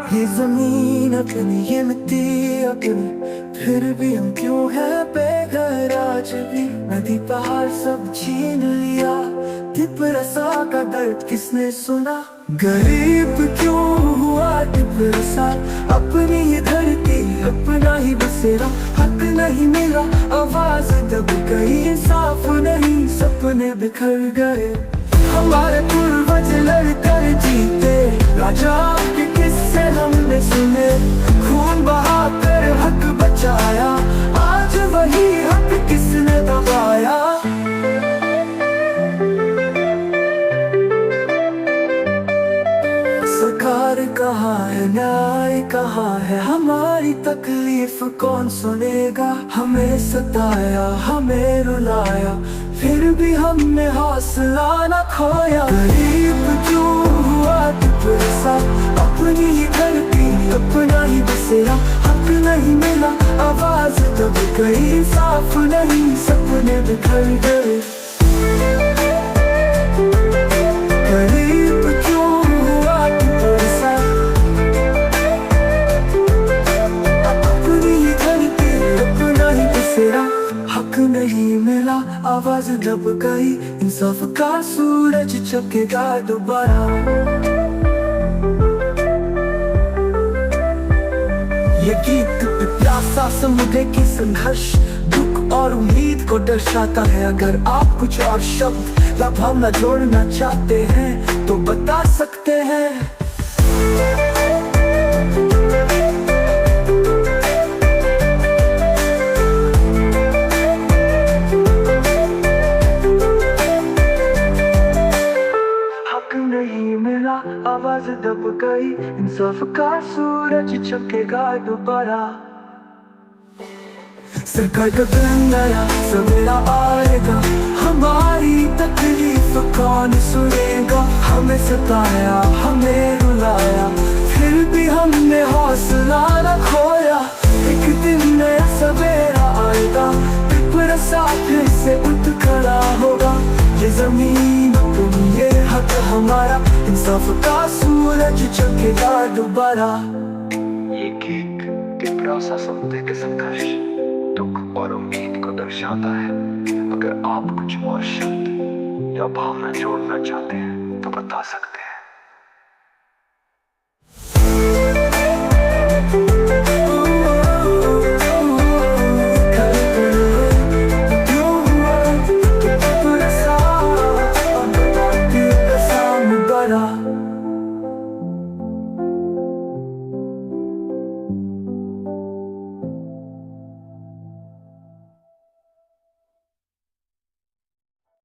ये जमीन अपनी, ये मिट्टी अपनी, फिर भी हम क्यों है बेघर आज भी। नदी पहाड़ सब छीन लिया, तिपरसा का दर्द किसने सुना। गरीब क्यों हुआ तिपरसा, अपनी ये धरती अपना ही बसेरा। हक नहीं मिला, आवाज दब गई, इंसाफ नहीं, सपने बिखर गए। हमारे पूर्वज लड़कर जीते, राजा के किस्से हमने सुने। खून बहाकर हक बचाया, आज वही हक किसने दबाया। सरकार कहाँ है, न्याय कहाँ है, हमारी तकलीफ कौन सुनेगा। हमें सताया, हमें रुलाया, फिर भी हमने हौसला न खोया। गरीब क्यों हुआ तिपरसा, अपनी ही धरती अपना ही बसेरा। हक नहीं मिला, आवाज दब गई, इंसाफ नहीं, सपने बिखर गए। गरीब क्यों हुआ तिपरसा, अपनी ही धरती अपना ही बसेरा। हक नहीं मिला, आवाज दब गई, इंसाफ का सूरज चमकेगा दोबारा। ये गीत प्यासा समुद्र की संघर्ष, दुख और उम्मीद को दर्शाता है। अगर आप कुछ और शब्द या भावना जोड़ना चाहते हैं तो बता सकते हैं। नहीं मिला, आवाज दब गई, इंसाफ का सूरज चमकेगा दोबारा। सरकार का दिन आया, सवेरा आएगा, हमारी तकलीफ कौन सुनेगा। हमें सताया, हमें रुलाया, फिर भी हमने हौसला न खोया। एक दिन नया सवेरा आएगा, तिपरसा फिर से उठ खड़ा होगा। ये जमीन अपनी, ये हक हमारा, इंसाफ का सूरज चमकेगा दोबारा। ये गीत तिपरसा समुद्र के संघर्ष, दुख और उम्मीद को दर्शाता है। अगर आप कुछ और शब्द या भावना जोड़ना चाहते हैं तो बता सकते हैं।